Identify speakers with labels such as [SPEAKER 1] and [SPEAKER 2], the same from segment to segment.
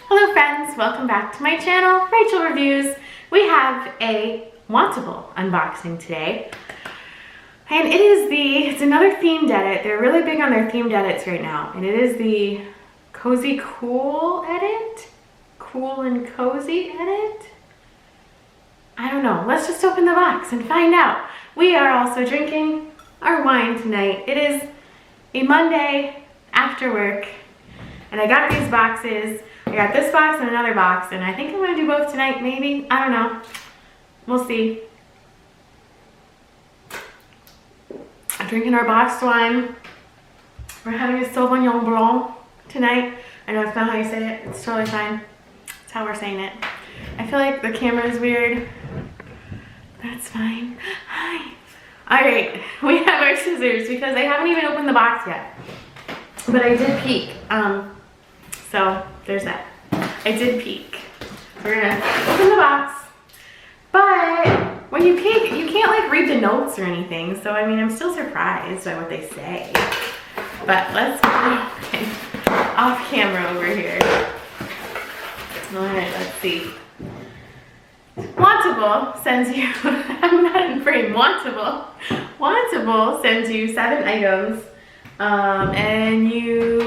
[SPEAKER 1] Hello friends, welcome back to my channel, Rachel Reviews. We have a Wantable unboxing today. And it's another themed edit. They're really big on their themed edits right now. And it is the Cozy Cool edit? Cool and Cozy edit? I don't know. Let's just open the box and find out. We are also drinking our wine tonight. It is a Monday after work. And I got these boxes. I got this box and another box, and I think I'm gonna do both tonight, maybe. I don't know. We'll see. I'm drinking our boxed wine. We're having a Sauvignon Blanc tonight. I know it's not how you say it. It's totally fine. It's how we're saying it. I feel like the camera is weird. That's fine. Hi. All right, we have our scissors because I haven't even opened the box yet. But I did peek. So there's that. I did peek. We're gonna open the box. But when you peek, you can't like read the notes or anything. So I mean, I'm still surprised by what they say. But let's open off camera over here. All right, let's see. Wantable sends you, I'm not in frame, Wantable sends you 7 items. And you,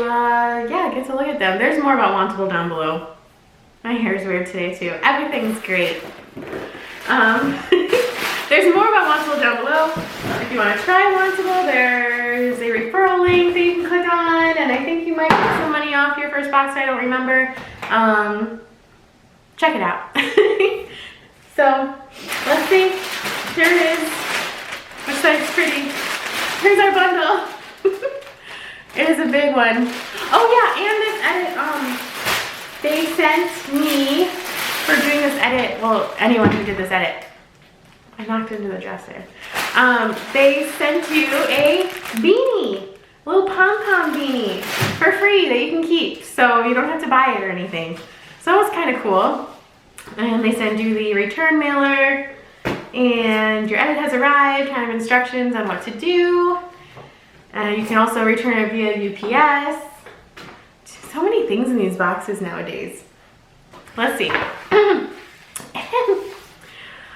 [SPEAKER 1] get to look at them. There's more about Wantable down below. My hair's weird today too. Everything's great. There's more about Wantable down below. If you want to try Wantable, there's a referral link that you can click on, and I think you might get some money off your first box. I don't remember. Check it out. So, let's see. Here it is. Which side's pretty? Here's our bundle. It is a big one. Oh yeah, and this edit, they sent me, for doing this edit, well, anyone who did this edit, I knocked into the dresser. They sent you a beanie, a little pom-pom beanie for free that you can keep, so you don't have to buy it or anything. So that was kind of cool. And they send you the return mailer, and your edit has arrived, kind of instructions on what to do. You can also return it via UPS. So many things in these boxes nowadays. Let's see.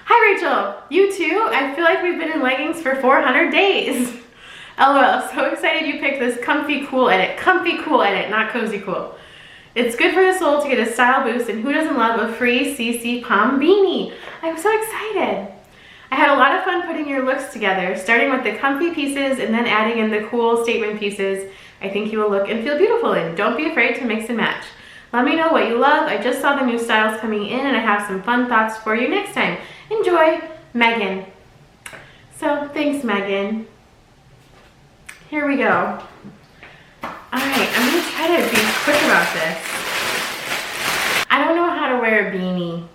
[SPEAKER 1] Hi Rachel, you too? I feel like we've been in leggings for 400 days. LOL, so excited you picked this comfy cool edit. Comfy cool edit, not cozy cool. It's good for the soul to get a style boost, and who doesn't love a free CC Pom beanie? I'm so excited. I had a lot of fun putting your looks together, starting with the comfy pieces and then adding in the cool statement pieces I think you will look and feel beautiful in. Don't be afraid to mix and match. Let me know what you love. I just saw the new styles coming in and I have some fun thoughts for you next time. Enjoy, Megan. So thanks, Megan. Here we go. All right, I'm gonna try to be quick about this. I don't know how to wear a beanie.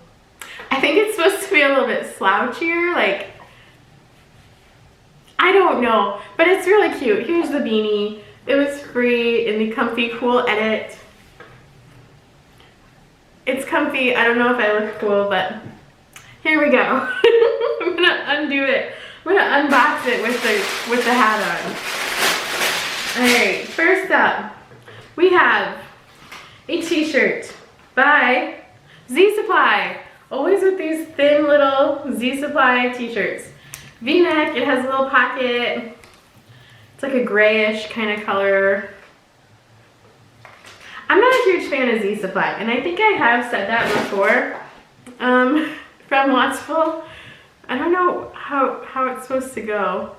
[SPEAKER 1] I think it's supposed to be a little bit slouchier, like, I don't know, but it's really cute. Here's the beanie. It was free in the comfy cool edit. It's comfy. I don't know if I look cool, but here we go. I'm gonna undo it. I'm gonna unbox it with the hat on. All right, first up, we have a t-shirt by Z Supply. Always with these thin little Z Supply t-shirts. V-neck, it has a little pocket. It's like a grayish kind of color. I'm not a huge fan of Z Supply, and I think I have said that before from Wantable. I don't know how it's supposed to go.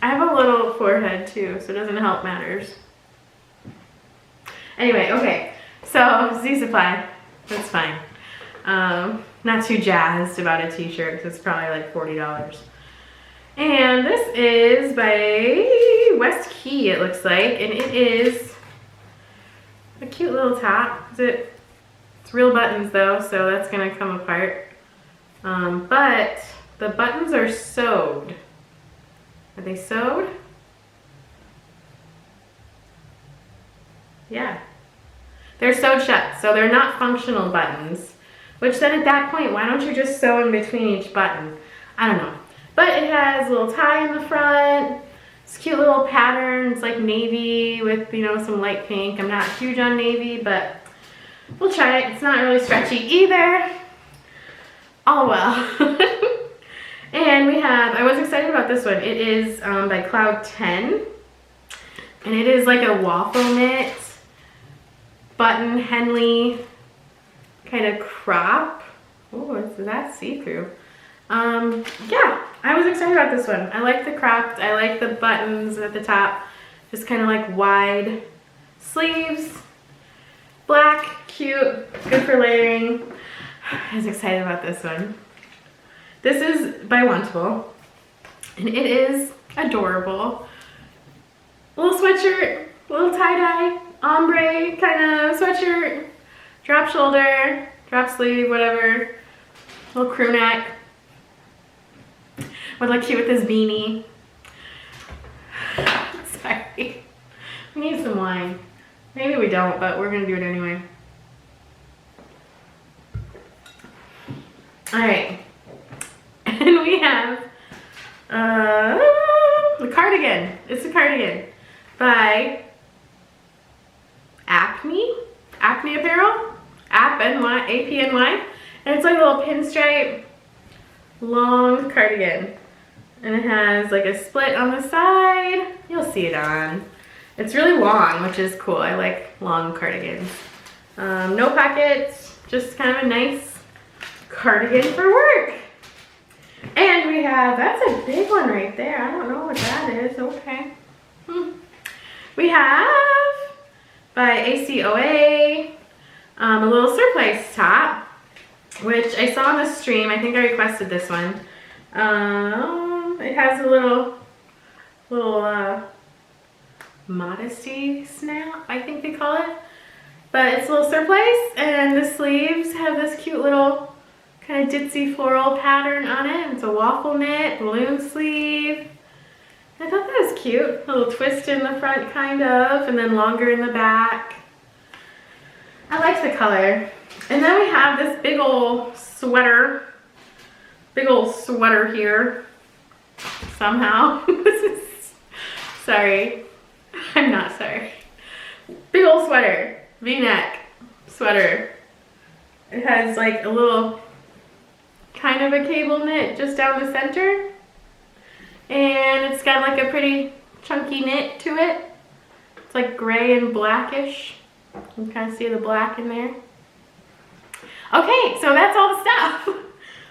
[SPEAKER 1] I have a little forehead too, so it doesn't help matters. Anyway, okay, so Z Supply, that's fine. Not too jazzed about a t-shirt because it's probably like $40. And this is by West Key, it looks like, and it is a cute little top. It's real buttons though, so that's gonna come apart. But the buttons are sewed. Are they sewed? Yeah. They're sewed shut, so they're not functional buttons. Which then at that point, why don't you just sew in between each button? I don't know. But it has a little tie in the front. It's a cute little pattern. It's like navy with, you know, some light pink. I'm not huge on navy, but we'll try it. It's not really stretchy either. All well. And we have, I was excited about this one. It is by Cloud 10. And it is like a waffle knit, button Henley kind of crop. Oh, is that see-through? Yeah, I was excited about this one. I like the cropped, I like the buttons at the top. Just kind of like wide sleeves. Black, cute, good for layering. I was excited about this one. This is by Wantable, and it is adorable. Little sweatshirt, little tie-dye, ombre kind of sweatshirt, drop shoulder, drop sleeve, whatever. Little crew neck. Would look cute with this beanie. Sorry. We need some wine. Maybe we don't, but we're gonna do it anyway. Alright. And we have the cardigan. It's a cardigan by Acme Apparel. APNY. And it's like a little pinstripe long cardigan. And it has like a split on the side. You'll see it on. It's really long, which is cool. I like long cardigans. No pockets, just kind of a nice cardigan for work. And we have, that's a big one right there. I don't know what that is. Okay. We have by ACOA a little surplice top, which I saw on the stream. I think I requested this one. It has a little modesty snap, I think they call it. But it's a little surplice, and the sleeves have this cute little kind of ditzy floral pattern on it. It's a waffle knit, balloon sleeve. I thought that was cute. A little twist in the front kind of, and then longer in the back. I like the color. And then we have this big old sweater here. Somehow. Sorry. I'm not sorry. Big old sweater. V-neck sweater. It has like a little kind of a cable knit just down the center. And it's got like a pretty chunky knit to it. It's like gray and blackish. You can kind of see the black in there. Okay, so that's all the stuff.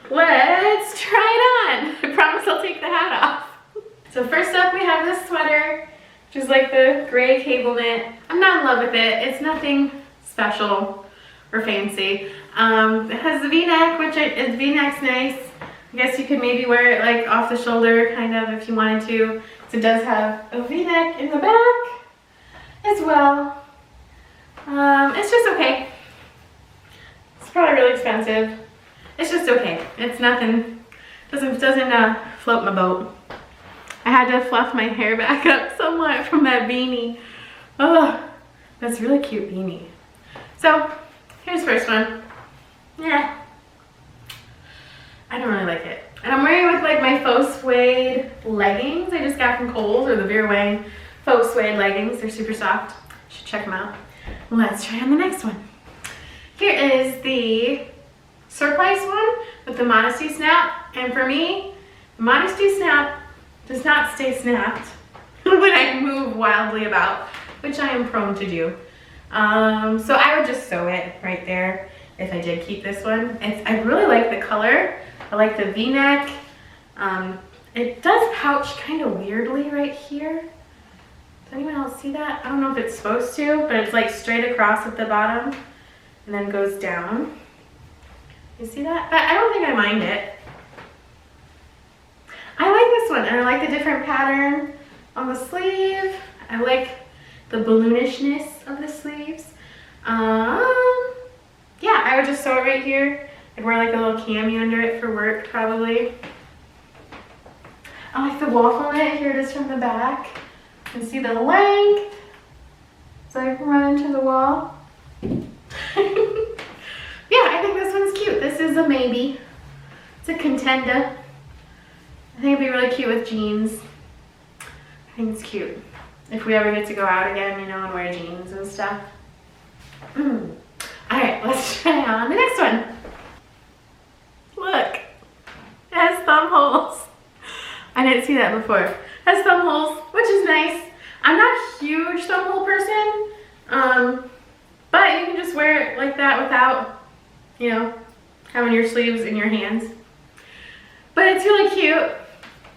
[SPEAKER 1] Let's try it on. I promise I'll take the hat off. So first up we have this sweater, which is like the gray cable knit. I'm not in love with it. It's nothing special or fancy. It has the V-neck, which V-neck's nice. I guess you could maybe wear it like off the shoulder kind of if you wanted to. So it does have a V-neck in the back as well. It's just okay. It's probably really expensive. It's just okay. It's nothing, doesn't float my boat. I had to fluff my hair back up somewhat from that beanie. Oh, that's a really cute beanie. So, here's the first one. Yeah. I don't really like it. And I'm wearing it with like my faux suede leggings I just got from Kohl's, or the Vera Wang faux suede leggings. They're super soft. You should check them out. Let's try on the next one. Here is the surplice one with the modesty snap. And for me, the modesty snap does not stay snapped when I move wildly about, which I am prone to do. So I would just sew it right there if I did keep this one. I really like the color. I like the V-neck. It does pouch kind of weirdly right here. Does anyone else see that? I don't know if it's supposed to, but it's like straight across at the bottom and then goes down. You see that? But I don't think I mind it. I like this one, and I like the different pattern on the sleeve. I like the balloonishness of the sleeves. Yeah, I would just sew it right here. I'd wear like a little cami under it for work, probably. I like the waffle knit. Here it is from the back. You can see the length, so I can run into the wall. Yeah, I think this one's cute. This is a maybe. It's a contender. I think it'd be really cute with jeans. I think it's cute. If we ever get to go out again, you know, and wear jeans and stuff. All right, let's try on the next one. Look, it has thumb holes. I didn't see that before. It has thumb holes, which is nice. I'm not a huge thumb hole person, but you can just wear it like that without, you know, having your sleeves in your hands. But it's really cute.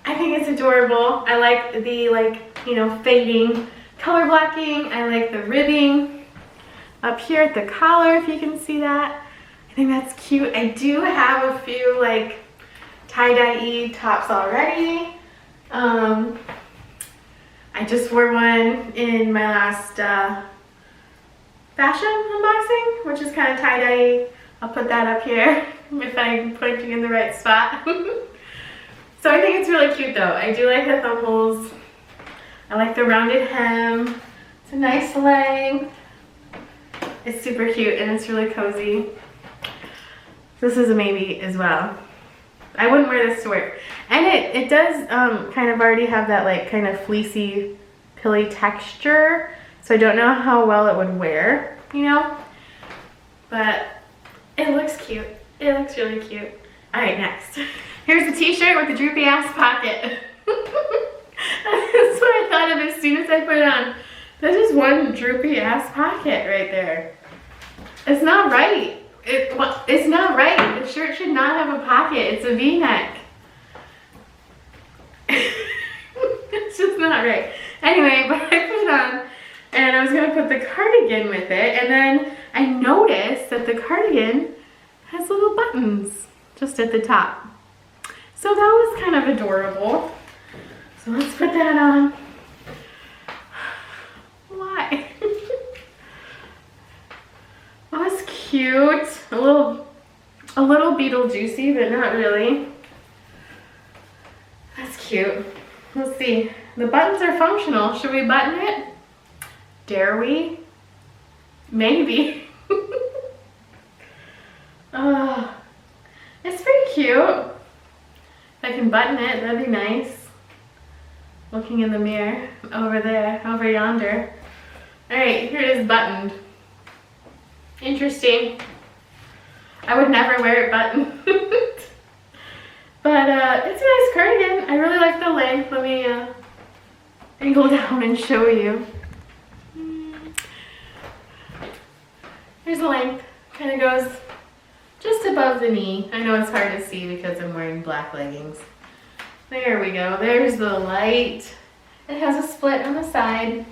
[SPEAKER 1] I think it's adorable. I like the, like, you know, fading color blocking. I like the ribbing up here at the collar, if you can see that. I think that's cute. I do have a few like tie-dye tops already. I just wore one in my last fashion unboxing, which is kind of tie-dye. I'll put that up here if I'm pointing in the right spot. So I think it's really cute though. I do like the thumb holes. I like the rounded hem. It's a nice length. It's super cute and it's really cozy. This is a maybe as well. I wouldn't wear this to work. And it does kind of already have that like kind of fleecy, pilly texture. So I don't know how well it would wear, you know? But it looks cute. It looks really cute. All right, next. Here's the t-shirt with the droopy ass pocket. That's what I thought of as soon as I put it on. There's just one droopy ass pocket right there. It's not right. It's not right. The shirt should not have a pocket. It's a V-neck. It's just not right. Anyway, but I put it on and I was gonna put the cardigan with it, and then I noticed that the cardigan has little buttons just at the top. So that was kind of adorable. So let's put that on. Why? Oh, it's cute. A little Beetlejuicy, but not really. That's cute. Let's see. The buttons are functional. Should we button it? Dare we? Maybe. It's pretty cute. If I can button it, that'd be nice. Looking in the mirror over there, over yonder. All right, here it is buttoned. Interesting. I would never wear it buttoned. But it's a nice cardigan. I really like the length. Let me angle down and show you. Here's the length. Kind of goes just above the knee. I know it's hard to see because I'm wearing black leggings. There we go. There's the light. It has a split on the side,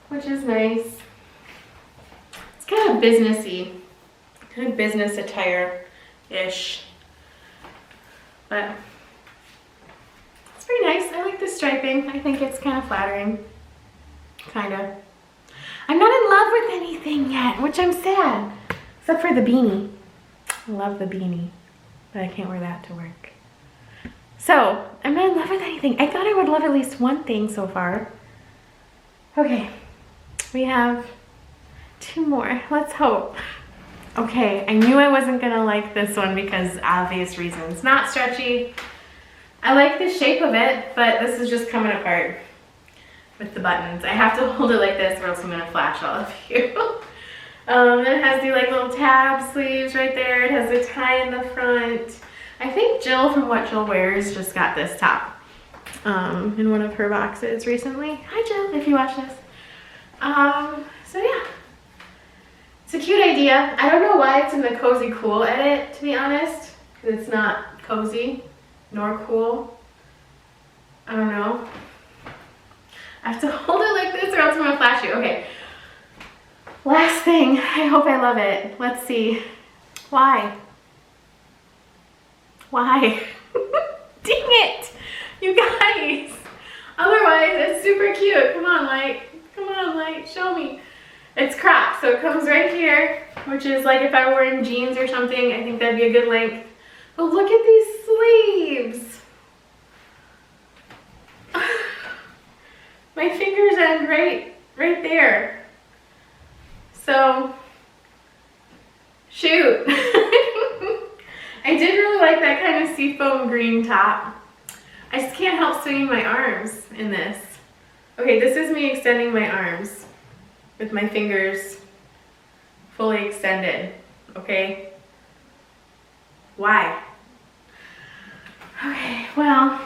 [SPEAKER 1] which is nice. It's kind of businessy, kind of business attire-ish. But it's pretty nice. I like the striping. I think it's kind of flattering. Kind of. I'm not in love with anything yet, which I'm sad. Except for the beanie. I love the beanie, but I can't wear that to work. So, I'm not in love with anything. I thought I would love at least one thing so far. Okay, we have 2 more. Let's hope. Okay, I knew I wasn't gonna like this one because obvious reasons. Not stretchy. I like the shape of it, but this is just coming apart with the buttons. I have to hold it like this or else I'm gonna flash all of you. It has the like little tab sleeves right there. It has the tie in the front. I think Jill from What Jill Wears just got this top in one of her boxes recently. Hi Jill, if you watch this. So yeah, it's a cute idea. I don't know why it's in the cozy cool edit, to be honest, because it's not cozy nor cool. I don't know. I have to hold it like this or else I'm gonna flash you. Okay. Last thing. I hope I love it. Let's see. Why? Why? Dang it! You guys! Otherwise, it's super cute. Come on, light. Come on, light. Show me. It's cropped, so it comes right here, which is like if I were wearing jeans or something, I think that'd be a good length. But look at these sleeves. My fingers end right there. So, shoot. I did really like that kind of seafoam green top. I just can't help swinging my arms in this. Okay, this is me extending my arms with my fingers fully extended, okay? Why? Okay, well,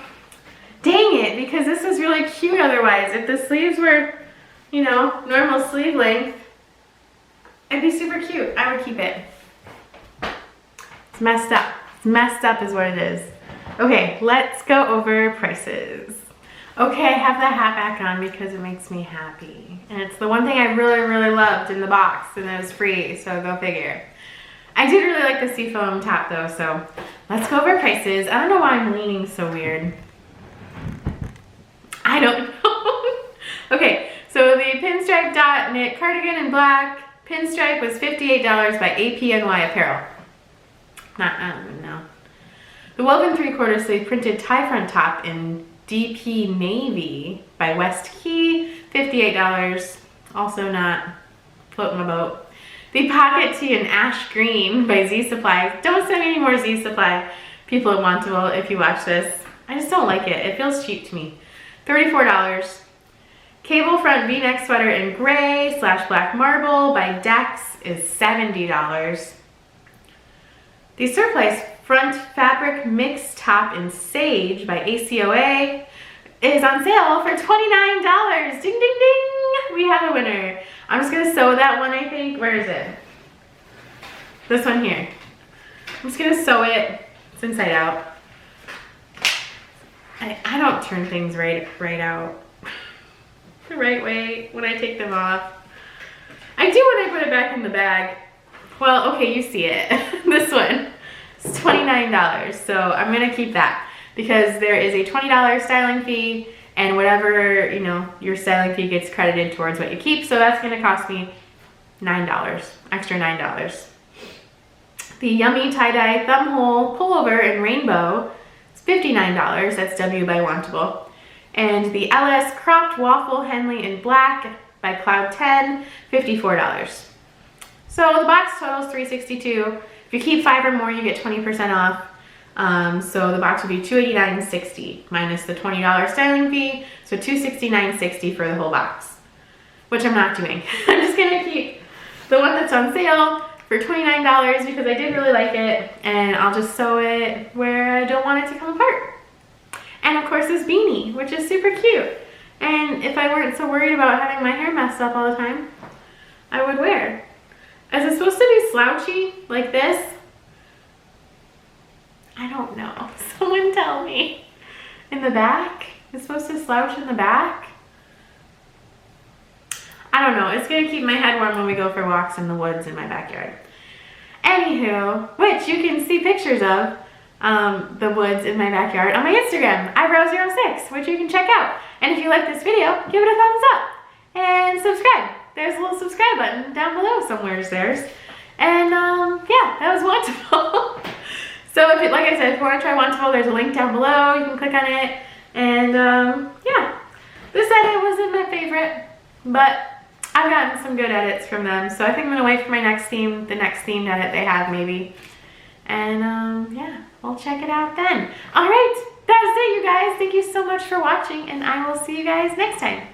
[SPEAKER 1] dang it, because this is really cute otherwise. If the sleeves were, you know, normal sleeve length, it'd be super cute. I would keep it. It's messed up. It's messed up is what it is. Okay, let's go over prices. Okay, I have the hat back on because it makes me happy. And it's the one thing I really, really loved in the box, and it was free, so go figure. I did really like the seafoam top though, so let's go over prices. I don't know why I'm leaning so weird. I don't know. Okay, so the pinstripe dot knit cardigan in black, pinstripe was $58 by APNY Apparel. I don't even know. The woven 3/4 sleeve printed tie front top in DP Navy by West Key, $58. Also not floating my boat. The pocket tee in ash green by Z Supply. Don't send me any more Z Supply people at Wantable if you watch this. I just don't like it. It feels cheap to me. $34. Cable front V-neck sweater in gray / black marble by Dex is $70. The surplus front fabric mix top in sage by ACOA is on sale for $29. Ding, ding, ding. We have a winner. I'm just gonna sew that one, I think. Where is it? This one here. I'm just gonna sew it. It's inside out. I don't turn things right out the right way when I take them off. I do when I put it back in the bag. Well, okay, you see it. This one. It's $29, so I'm gonna keep that because there is a $20 styling fee, and whatever, you know, your styling fee gets credited towards what you keep, so that's gonna cost me $9, extra $9. The Yummy tie-dye thumb hole pullover in rainbow is $59, that's W by Wantable. And the LS cropped waffle Henley in black by Cloud 10, $54. So the box total is $362. If you keep 5 or more, you get 20% off. So the box would be $289.60 minus the $20 styling fee, so $269.60 for the whole box, which I'm not doing. I'm just gonna keep the one that's on sale for $29 because I did really like it, and I'll just sew it where I don't want it to come apart. And of course this beanie, which is super cute. And if I weren't so worried about having my hair messed up all the time, I would wear. Is it supposed to be slouchy like this? I don't know. Someone tell me. In the back? It's supposed to slouch in the back? I don't know. It's going to keep my head warm when we go for walks in the woods in my backyard. Anywho, which you can see pictures of the woods in my backyard on my Instagram, eyebrow06, which you can check out. And if you like this video, give it a thumbs up and subscribe. There's a little subscribe button down below somewhere there's. And yeah, that was Wantable. So if it, like I said, if you want to try Wantable, there's a link down below. You can click on it. And yeah, this edit wasn't my favorite, but I've gotten some good edits from them. So I think I'm gonna wait for my next theme, the next themed edit they have maybe. And yeah, we'll check it out then. All right, that's it, you guys. Thank you so much for watching, and I will see you guys next time.